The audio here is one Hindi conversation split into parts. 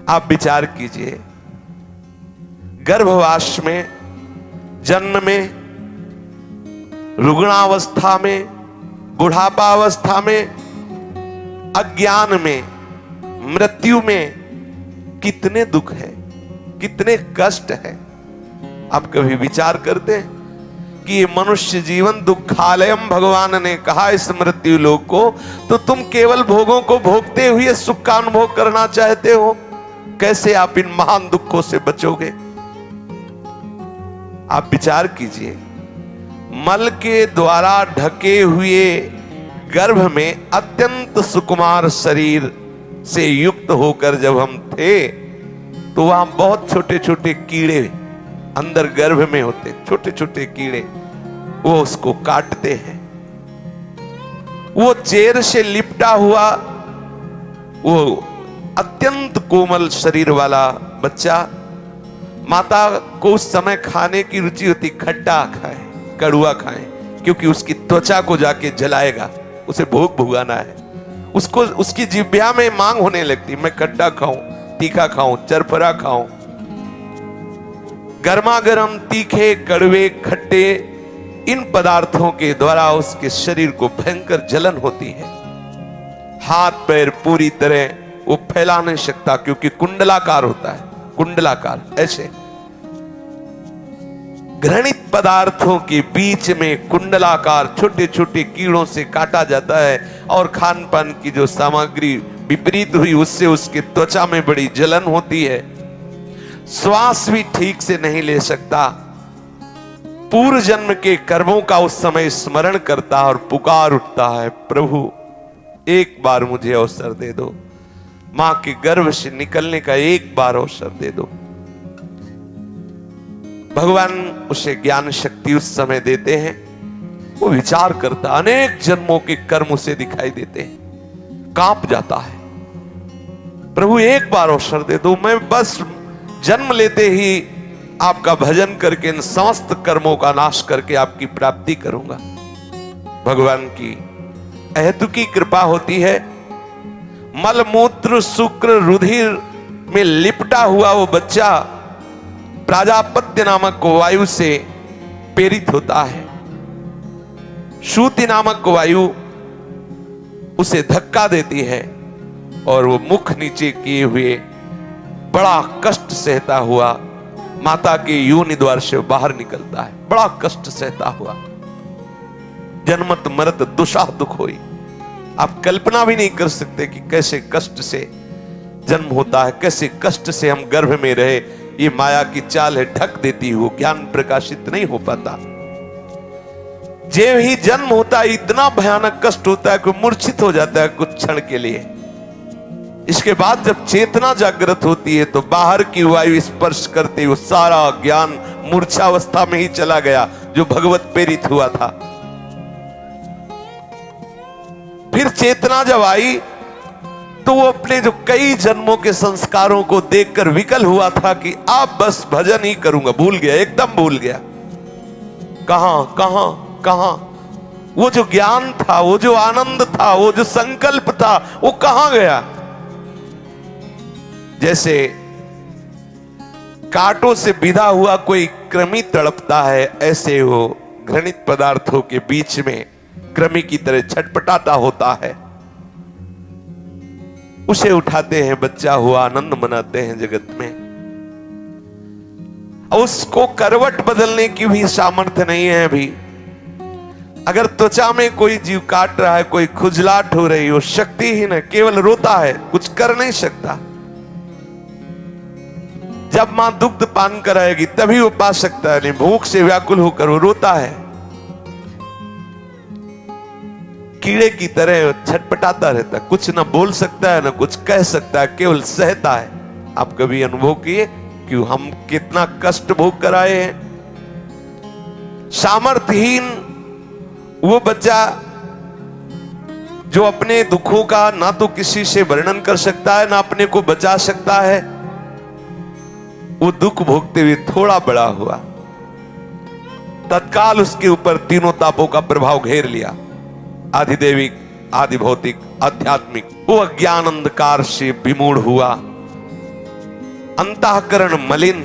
आप विचार कीजिए, गर्भवास में, जन्म में, रुग्णावस्था में, बुढ़ापावस्था में, अज्ञान में, मृत्यु में कितने दुख है, कितने कष्ट है। आप कभी विचार करते हैं कि ये मनुष्य जीवन दुखालयम भगवान ने कहा इस मृत्यु लोक को, तो तुम केवल भोगों को भोगते हुए सुख का अनुभव करना चाहते हो, कैसे आप इन महान दुखों से बचोगे? आप विचार कीजिए, मल के द्वारा ढके हुए गर्भ में अत्यंत सुकुमार शरीर से युक्त होकर जब हम थे, तो वहां बहुत छोटे छोटे कीड़े अंदर गर्भ में होते, छोटे छोटे कीड़े, वो उसको काटते हैं। वो चेर से लिपटा हुआ वो अत्यंत कोमल शरीर वाला बच्चा, माता को उस समय खाने की रुचि होती, खट्टा खाए, कड़ुआ खाए, क्योंकि उसकी त्वचा को जाके जलाएगा, उसे भोग भुगाना है। उसको उसकी जिह्वा में मांग होने लगती, मैं खट्टा खाऊं, तीखा खाऊं, चरफरा खाऊं। गर्मा गर्म, तीखे, कड़वे, खट्टे, इन पदार्थों के द्वारा उसके शरीर को भयंकर जलन होती है। हाथ पैर पूरी तरह वो फैला नहीं सकता, क्योंकि कुंडलाकार होता है, कुंडलाकार। ऐसे घृणित पदार्थों के बीच में कुंडलाकार छोटे छोटे कीड़ों से काटा जाता है, और खान पान की जो सामग्री विपरीत हुई उससे उसकी त्वचा में बड़ी जलन होती है। श्वास भी ठीक से नहीं ले सकता। पूर्व जन्म के कर्मों का उस समय स्मरण करता और पुकार उठता है, प्रभु एक बार मुझे अवसर दे दो, मां के गर्भ से निकलने का एक बार अवसर दे दो। भगवान उसे ज्ञान शक्ति उस समय देते हैं। वो विचार करता, अनेक जन्मों के कर्म उसे दिखाई देते हैं, कांप जाता है, प्रभु एक बार अवसर दे दो, मैं बस जन्म लेते ही आपका भजन करके इन समस्त कर्मों का नाश करके आपकी प्राप्ति करूंगा। भगवान की अहेतुकी कृपा होती है। मल मूत्र शुक्र रुधिर में लिपटा हुआ वो बच्चा प्राजापत्य नामक वायु से प्रेरित होता है। शूति नामक वायु उसे धक्का देती है और वो मुख नीचे किए हुए बड़ा कष्ट सहता हुआ माता के योनि द्वार से बाहर निकलता है, बड़ा कष्ट सहता हुआ। जन्मत मरत दुशाह दुख होई। आप कल्पना भी नहीं कर सकते कि कैसे कष्ट से जन्म होता है, कैसे कष्ट से हम गर्भ में रहे। ये माया की चाल है, ढक देती हो, ज्ञान प्रकाशित नहीं हो पाता। जब ही जन्म होता है इतना भयानक कष्ट होता है कि मूर्छित हो जाता है कुछ क्षण के लिए। इसके बाद जब चेतना जागृत होती है तो बाहर की वायु स्पर्श करते हुए सारा ज्ञान मूर्छावस्था में ही चला गया जो भगवत प्रेरित हुआ था। फिर चेतना जब आई तो वो अपने जो कई जन्मों के संस्कारों को देखकर विकल हुआ था कि अब बस भजन ही करूंगा। भूल गया, एकदम भूल गया। कहां कहां कहां वो जो ज्ञान था, वो जो आनंद था, वो जो संकल्प था, वो कहां गया? जैसे कांटों से बिधा हुआ कोई कृमि तड़पता है, ऐसे वो घृणित पदार्थों के बीच में कृमि की तरह छटपटाता होता है। उसे उठाते हैं, बच्चा हुआ, आनंद मनाते हैं जगत में। उसको करवट बदलने की भी सामर्थ्य नहीं है अभी। अगर त्वचा में कोई जीव काट रहा है, कोई खुजलाहट हो रही हो, शक्तिहीन है, केवल रोता है, कुछ कर नहीं सकता। जब मां दुग्ध पान कराएगी तभी वो पा सकता है, नहीं भूख से व्याकुल होकर वो रोता है। कीड़े की तरह छटपटाता रहता, कुछ ना बोल सकता है ना कुछ कह सकता है, केवल सहता है। आप कभी अनुभव किए कि हम कितना कष्ट भोग कर आए हैं? सामर्थ्यहीन वो बच्चा जो अपने दुखों का ना तो किसी से वर्णन कर सकता है ना अपने को बचा सकता है, वो दुख भोगते हुए थोड़ा बड़ा हुआ, तत्काल उसके ऊपर तीनों तापों का प्रभाव घेर लिया। आधिदैविक, आधि भौतिक, आध्यात्मिक। वो अज्ञान अंधकार से विमूढ़ हुआ, अंतःकरण मलिन।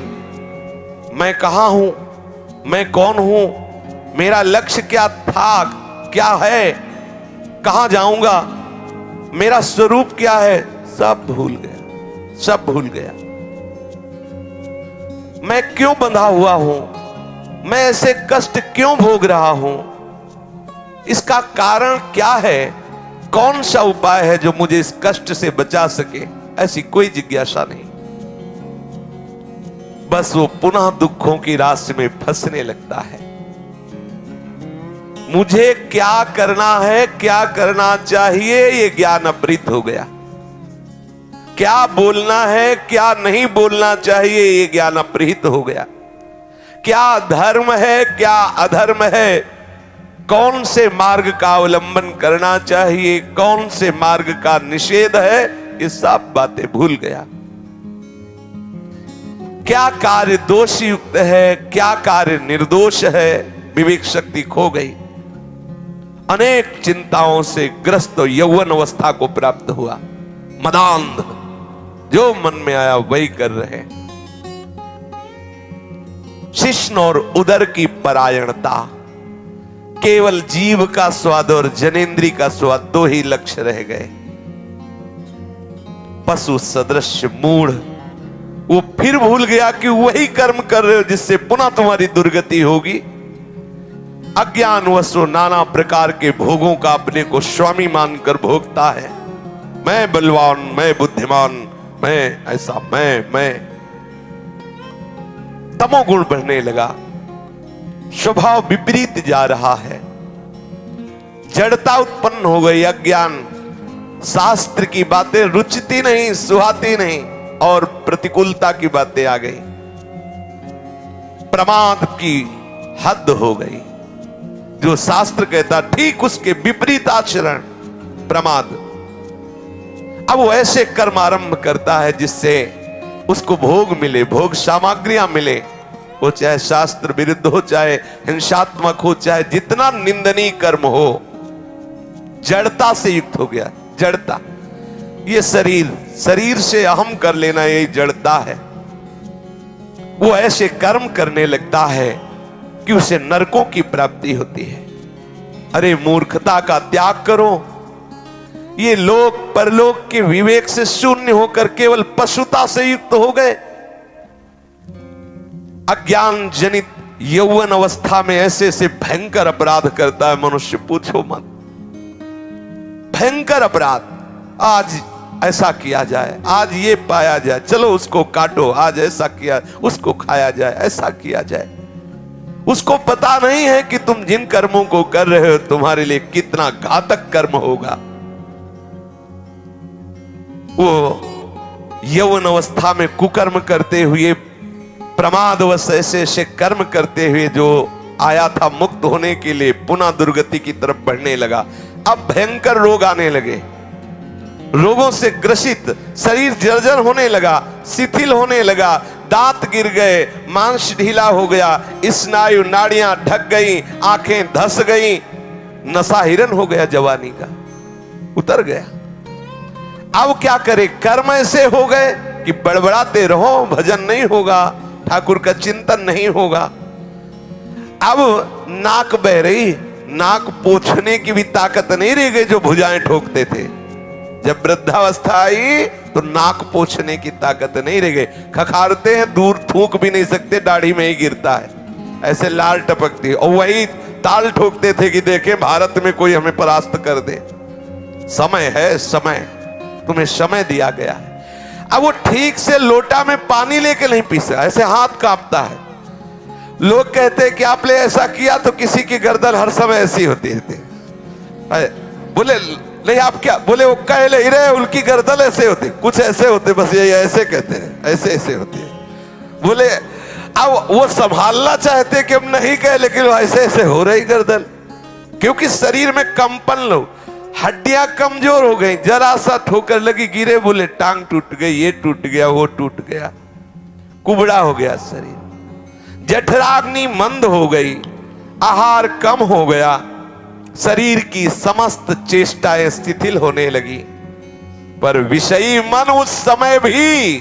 मैं कहां हूं, मैं कौन हूं, मेरा लक्ष्य क्या था, क्या है, कहां जाऊंगा, मेरा स्वरूप क्या है, सब भूल गया, सब भूल गया। मैं क्यों बंधा हुआ हूं, मैं ऐसे कष्ट क्यों भोग रहा हूं, इसका कारण क्या है, कौन सा उपाय है जो मुझे इस कष्ट से बचा सके, ऐसी कोई जिज्ञासा नहीं। बस वो पुनः दुखों की राशि में फंसने लगता है। मुझे क्या करना है, क्या करना चाहिए, ये ज्ञान अपहृत हो गया। क्या बोलना है, क्या नहीं बोलना चाहिए, ये ज्ञान अपहृत हो गया। क्या धर्म है, क्या अधर्म है, कौन से मार्ग का अवलंबन करना चाहिए, कौन से मार्ग का निषेध है, ये सब बातें भूल गया। क्या कार्य दोष युक्त है, क्या कार्य निर्दोष है, विवेक शक्ति खो गई। अनेक चिंताओं से ग्रस्त यौवन अवस्था को प्राप्त हुआ। मदांध, जो मन में आया वही कर रहे। शिश्न और उदर की परायणता, केवल जीव का स्वाद और जनेन्द्री का स्वाद, दो ही लक्ष्य रह गए। पशु सदृश मूढ़, वो फिर भूल गया कि वही कर्म कर रहे हो जिससे पुनः तुम्हारी दुर्गति होगी। अज्ञानवश नाना प्रकार के भोगों का अपने को स्वामी मानकर भोगता है। मैं बलवान, मैं बुद्धिमान, मैं ऐसा, मैं तमोगुण बढ़ने लगा, स्वभाव विपरीत जा रहा है, जड़ता उत्पन्न हो गई। अज्ञान, शास्त्र की बातें रुचती नहीं, सुहाती नहीं, और प्रतिकूलता की बातें आ गई। प्रमाद की हद हो गई। जो शास्त्र कहता ठीक उसके विपरीत आचरण, प्रमाद। अब वो ऐसे कर्म आरंभ करता है जिससे उसको भोग मिले, भोग सामग्रियां मिले, वो चाहे शास्त्र विरुद्ध हो, चाहे हिंसात्मक हो, चाहे जितना निंदनीय कर्म हो। जड़ता से युक्त हो गया, जड़ता। ये शरीर से अहम कर लेना, यही जड़ता है। वो ऐसे कर्म करने लगता है कि उसे नरकों की प्राप्ति होती है। अरे मूर्खता का त्याग करो। ये लोक परलोक के विवेक से शून्य होकर केवल पशुता से युक्त हो गए। अज्ञान जनित यौवन अवस्था में ऐसे ऐसे भयंकर अपराध करता है मनुष्य, पूछो मत। भयंकर अपराध, आज ऐसा किया जाए, आज ये पाया जाए, चलो उसको काटो, आज ऐसा किया, उसको खाया जाए, ऐसा किया जाए। उसको पता नहीं है कि तुम जिन कर्मों को कर रहे हो तुम्हारे लिए कितना घातक कर्म होगा। वो यौवन अवस्था में कुकर्म करते हुए, प्रमादवश ऐसे ऐसे कर्म करते हुए जो आया था मुक्त होने के लिए, पुनः दुर्गति की तरफ बढ़ने लगा। अब भयंकर रोग आने लगे, रोगों से ग्रसित शरीर जर्जर होने लगा, शिथिल होने लगा, दांत गिर गए, मांस ढीला हो गया, स्नायु नाड़ियां ढक गई, आंखें धस गई, नशा हिरन हो गया, जवानी का उतर गया। अब क्या करे, कर्म ऐसे हो गए कि बड़बड़ाते रहो, भजन नहीं होगा, ठाकुर का चिंतन नहीं होगा। अब नाक बह रही, नाक पोंछने की भी ताकत नहीं रह गई जो भुजाएं ठोकते थे। जब वृद्धावस्था आई तो नाक पोंछने की ताकत नहीं रह गई। खखारते हैं, दूर थूक भी नहीं सकते, दाढ़ी में ही गिरता है, ऐसे लाल टपकती। और वही ताल ठोकते थे कि देखें भारत में कोई हमें परास्त कर दे। समय है, समय, तुम्हें समय दिया गया है। अब वो ठीक से लोटा में पानी लेके नहीं पी सकता, ऐसे हाथ कांपता है। लोग कहते हैं कि आपने ऐसा किया तो किसी की गर्दन हर समय ऐसी होती है। बोले नहीं आप क्या बोले, वो कह ले रहे उनकी गर्दन ऐसे होती, कुछ ऐसे होते, बस ये ऐसे कहते हैं, ऐसे ऐसे होती है। बोले अब वो संभालना चाहते कि हम नहीं कहे, लेकिन वो ऐसे ऐसे हो रही गर्दन, क्योंकि शरीर में कंपन लो, हड्डियां कमजोर हो गई, जरा सा ठोकर लगी गिरे, बोले टांग टूट गई, ये टूट गया, वो टूट गया, कुबड़ा हो गया शरीर। जठराग्नि मंद हो गई, आहार कम हो गया, शरीर की समस्त चेष्टाएं शिथिल होने लगी। पर विषयी मन उस समय भी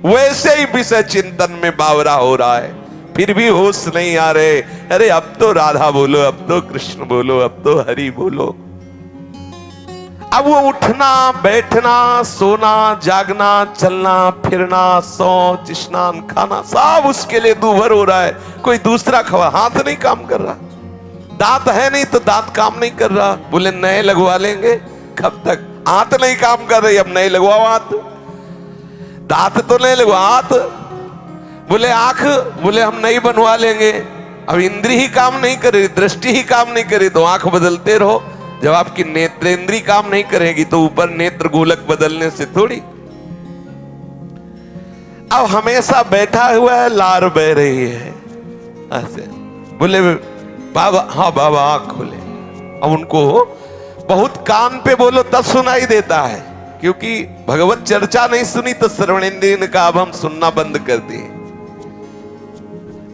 वैसे ही विषय चिंतन में बावरा हो रहा है, फिर भी होश नहीं आ रहे। अरे अब तो राधा बोलो, अब तो कृष्ण बोलो, अब तो हरि बोलो। अब वो उठना बैठना सोना जागना चलना फिरना शौच स्नान खाना सब उसके लिए दूभर हो रहा है। कोई दूसरा खबर, हाथ नहीं काम कर रहा, दांत है नहीं तो दांत काम नहीं कर रहा। बोले नए लगवा लेंगे, कब तक? हाथ नहीं काम कर रही, अब नए लगवाओ हाथ। दांत तो नहीं लगवा, हाथ। बोले आंख, बोले हम नहीं बनवा लेंगे। अब इंद्री ही काम नहीं करे, दृष्टि ही काम नहीं करे तो आंख बदलते रहो। जब आपकी नेत्रेंद्री काम नहीं करेगी तो ऊपर नेत्र गोलक बदलने से थोड़ी। अब हमेशा बैठा हुआ है, लार बह रही है ऐसे। बोले बाबा, हाँ बाबा आंख खोले। अब उनको बहुत कान पे बोलो तब सुनाई देता है, क्योंकि भगवत चर्चा नहीं सुनी तो श्रवणेंद्रिय ने कहा अब हम सुनना बंद कर दिए।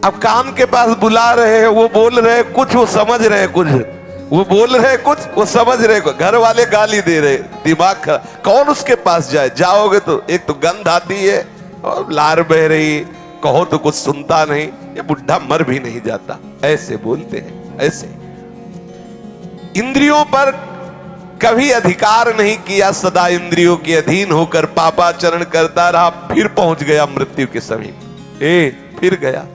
अब कान के पास बुला रहे हैं, वो बोल रहे कुछ, वो समझ रहे कुछ, वो बोल रहे कुछ, वो समझ रहे कुछ। घर वाले गाली दे रहे, दिमाग खराब। कौन उसके पास जाए? जाओगे तो एक तो गंध आती है और लार बह रही, कहो तो कुछ सुनता नहीं, ये बुढ़ा मर भी नहीं जाता। ऐसे बोलते हैं, ऐसे। इंद्रियों पर कभी अधिकार नहीं किया, सदा इंद्रियों के अधीन होकर पापाचरण करता रहा, फिर पहुंच गया मृत्यु के समीप। फिर गया।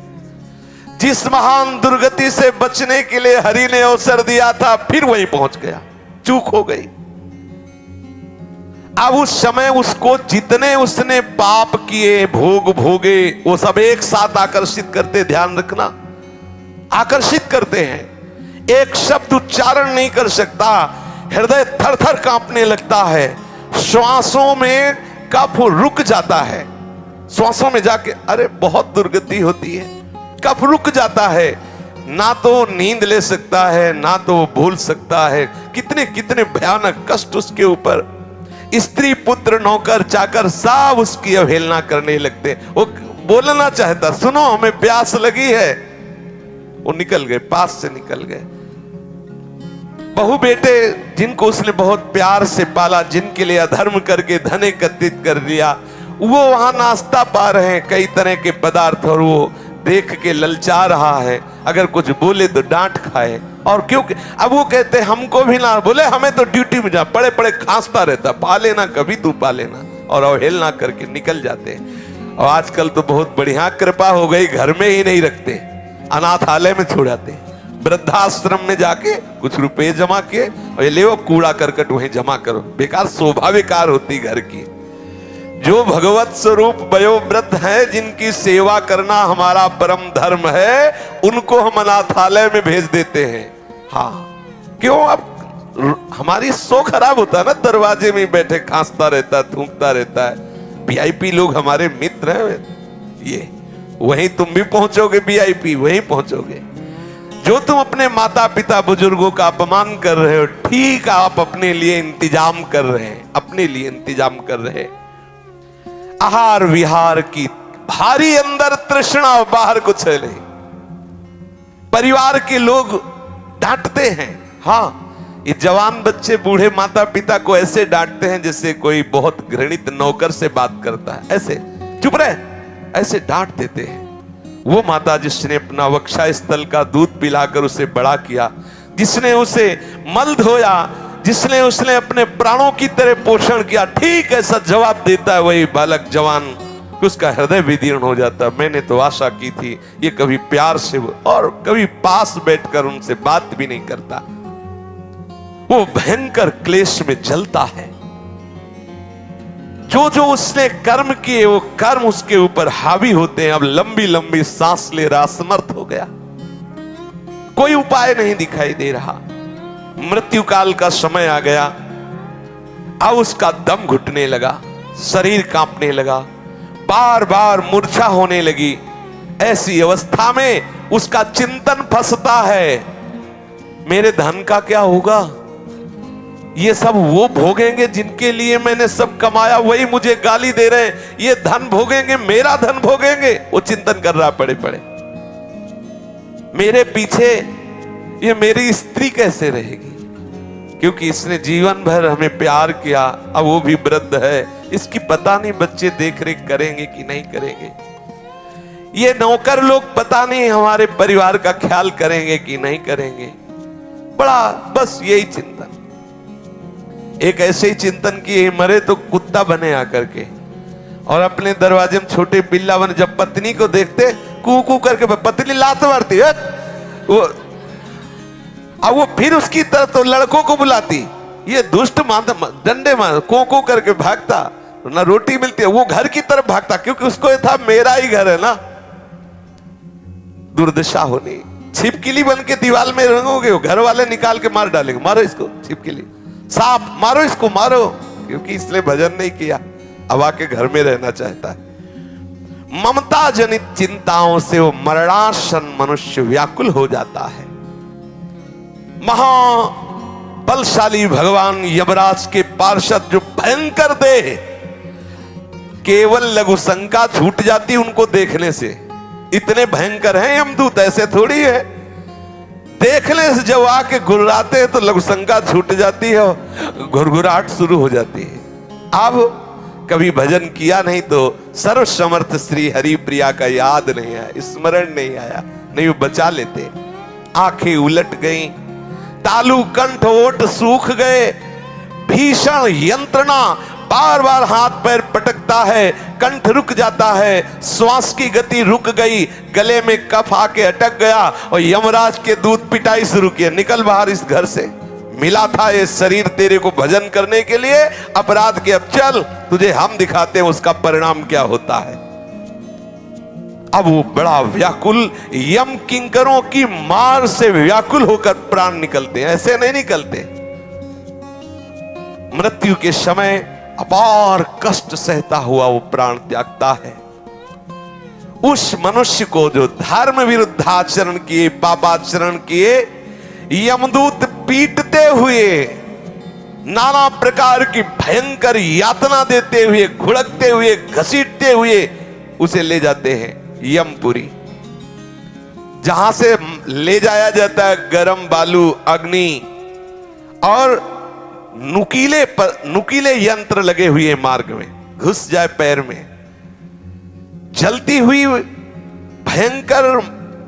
जिस महान दुर्गति से बचने के लिए हरि ने अवसर दिया था, फिर वहीं पहुंच गया, चूक हो गई। अब उस समय उसको जितने उसने पाप किए, भोग भोगे, वो सब एक साथ आकर्षित करते, ध्यान रखना, आकर्षित करते हैं। एक शब्द उच्चारण नहीं कर सकता, हृदय थर थर कांपने लगता है, श्वासों में कफ रुक जाता है, श्वासों में जाके अरे बहुत दुर्गति होती है, कफ रुक जाता है, ना तो नींद ले सकता है ना तो भूल सकता है। कितने कितने भयानक कष्ट उसके ऊपर। स्त्री पुत्र नौकर चाकर सब उसकी अवहेलना करने लगते। वो बोलना चाहता, सुनो हमें प्यास लगी है, वो निकल गए, पास से निकल गए। बहु बेटे जिनको उसने बहुत प्यार से पाला, जिनके लिए अधर्म करके धन एकत्रित कर दिया, वो वहां नाश्ता पा रहे हैं कई तरह के पदार्थ, और वो देख के ललचा रहा है। अगर कुछ बोले तो डांट खाए। और क्योंकि अब वो कहते हमको भी ना, बोले हमें तो ड्यूटी में जा, पड़े पड़े खांसता रहता, पा लेना कभी तू पा लेना, और अवहेलना करके निकल जाते हैं। और आजकल तो बहुत बढ़िया कृपा हो गई, घर में ही नहीं रखते, अनाथालय में छोड़ाते, वृद्धाश्रम में जाके कुछ रुपए जमा किए और ये ले वो कूड़ा करकट वहीं जमा करो। बेकार शोभा बेकार होती घर की। जो भगवत स्वरूप वयोवृद्ध हैं, जिनकी सेवा करना हमारा परम धर्म है, उनको हम अनाथालय में भेज देते हैं। हाँ, क्यों? अब हमारी सो खराब होता है ना, दरवाजे में बैठे खांसता रहता है, थूकता रहता है। वीआईपी लोग हमारे मित्र हैं, ये वहीं तुम भी पहुंचोगे, वीआईपी वहीं पहुंचोगे। जो तुम अपने माता पिता बुजुर्गों का अपमान कर रहे हो, ठीक आप अपने लिए इंतजाम कर रहे हैं, अपने लिए इंतजाम कर रहे हैं। आहार विहार की भारी अंदर तृष्णा, बाहर कुछ है नहीं। परिवार के लोग डांटते हैं। हाँ, ये जवान बच्चे बूढ़े माता पिता को ऐसे डांटते हैं जैसे कोई बहुत घृणित नौकर से बात करता है। ऐसे चुप रहे, ऐसे डांट देते हैं। वो माता जिसने अपना वक्षा स्थल का दूध पिलाकर उसे बड़ा किया, जिसने उसे मल धोया, जिसने उसने अपने प्राणों की तरह पोषण किया, ठीक ऐसा जवाब देता है वही बालक जवान, उसका हृदय विदीर्ण हो जाता है। मैंने तो आशा की थी ये कभी प्यार से और कभी पास बैठकर उनसे बात भी नहीं करता। वो भयंकर क्लेश में जलता है। जो जो उसने कर्म किए वो कर्म उसके ऊपर हावी होते हैं। अब लंबी लंबी सांस ले रहा, असमर्थ हो गया, कोई उपाय नहीं दिखाई दे रहा। मृत्यु काल का समय आ गया। अब उसका दम घुटने लगा, शरीर कांपने लगा, बार बार मूर्छा होने लगी। ऐसी अवस्था में उसका चिंतन फंसता है, मेरे धन का क्या होगा? ये सब वो भोगेंगे जिनके लिए मैंने सब कमाया, वही मुझे गाली दे रहे हैं। ये धन भोगेंगे, मेरा धन भोगेंगे। वो चिंतन कर रहा पड़े पड़े, मेरे पीछे ये मेरी स्त्री कैसे रहेगी? क्योंकि इसने जीवन भर हमें प्यार किया, अब वो भी वृद्ध है, इसकी पता नहीं बच्चे देख रेख करेंगे कि नहीं करेंगे, ये नौकर लोग पता नहीं हमारे परिवार का ख्याल करेंगे कि नहीं करेंगे। बड़ा बस यही चिंतन, एक ऐसे ही चिंतन कि मरे तो कुत्ता बने आकर के, और अपने दरवाजे में छोटे बिल्ला बने, जब पत्नी को देखते कू कू करके पत्नी लात मारती है वो, अब वो फिर उसकी तरफ तो लड़कों को बुलाती, ये दुष्ट डंडे मार को करके भागता, ना रोटी मिलती है, वो घर की तरफ भागता, क्योंकि उसको ये था मेरा ही घर है ना। दुर्दशा होनी, छिपकली बन के दीवार में रंगोगे, घर वाले निकाल के मार डालेंगे, मारो इसको छिपकली, सांप मारो इसको मारो, क्योंकि इसने भजन नहीं किया, अब आके घर में रहना चाहता है। ममता जनित चिंताओं से वो मरणासन मनुष्य व्याकुल हो जाता है। महाबलशाली भगवान यमराज के पार्षद जो भयंकर देह, केवल लघु शंका छूट जाती उनको देखने से, इतने भयंकर हैं यमदूत, ऐसे थोड़ी है, देखने से जब आके गुर्राते हैं तो लघु शंका छूट जाती है और घुरघुराहट शुरू हो जाती है। अब कभी भजन किया नहीं तो सर्व समर्थ श्री हरि प्रिया का याद नहीं आया, स्मरण नहीं आया, नहीं वो बचा लेते। आंखें उलट गई, तालु कंठ ओठ सूख गए, भीषण यंत्रणा, बार बार हाथ पैर पटकता है, कंठ रुक जाता है, श्वास की गति रुक गई, गले में कफ आके अटक गया और यमराज के दूत पिटाई शुरू किया, निकल बाहर इस घर से, मिला था ये शरीर तेरे को भजन करने के लिए, अपराध के अब चल, तुझे हम दिखाते हैं उसका परिणाम क्या होता है। अब वो बड़ा व्याकुल, यम किंकरों की मार से व्याकुल होकर प्राण निकलते हैं, ऐसे नहीं निकलते। मृत्यु के समय अपार कष्ट सहता हुआ वो प्राण त्यागता है। उस मनुष्य को जो धर्म विरुद्ध आचरण किए, पापाचरण किए, यमदूत पीटते हुए, नाना प्रकार की भयंकर यातना देते हुए, घुड़कते हुए, घसीटते हुए उसे ले जाते हैं यमपुरी, जहां से ले जाया जाता है गरम बालू, अग्नि और नुकीले यंत्र लगे हुए मार्ग में, घुस जाए पैर में, जलती हुई भयंकर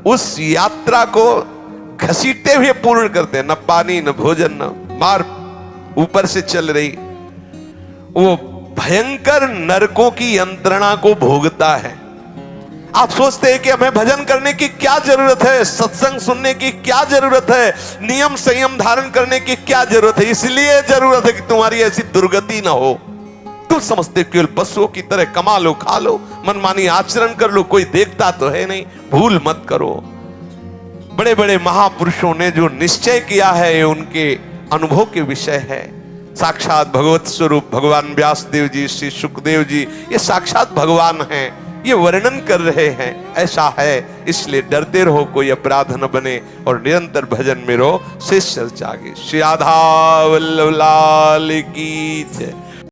उस यात्रा को घसीटते हुए पूर्ण करते हैं, न पानी न भोजन न मार, ऊपर से चल रही वो भयंकर नरकों की यंत्रणा को भोगता है। आप सोचते हैं कि हमें भजन करने की क्या जरूरत है, सत्संग सुनने की क्या जरूरत है, नियम संयम धारण करने की क्या जरूरत है, इसलिए जरूरत है कि तुम्हारी ऐसी दुर्गति ना हो। तुम समझते केवल पशुओं की तरह कमा लो, खा लो, मनमानी आचरण कर लो, कोई देखता तो है नहीं, भूल मत करो। बड़े बड़े महापुरुषों ने जो निश्चय किया है ये उनके अनुभव के विषय है। साक्षात भगवत स्वरूप भगवान व्यासदेव जी, श्री सुखदेव जी, ये साक्षात भगवान हैं, ये वर्णन कर रहे हैं। ऐसा है, इसलिए डरते रहो, कोई अपराध न बने और निरंतर भजन में रहो। शेष चर्चा आगे। श्री राधा वल्लभ लाल की जय।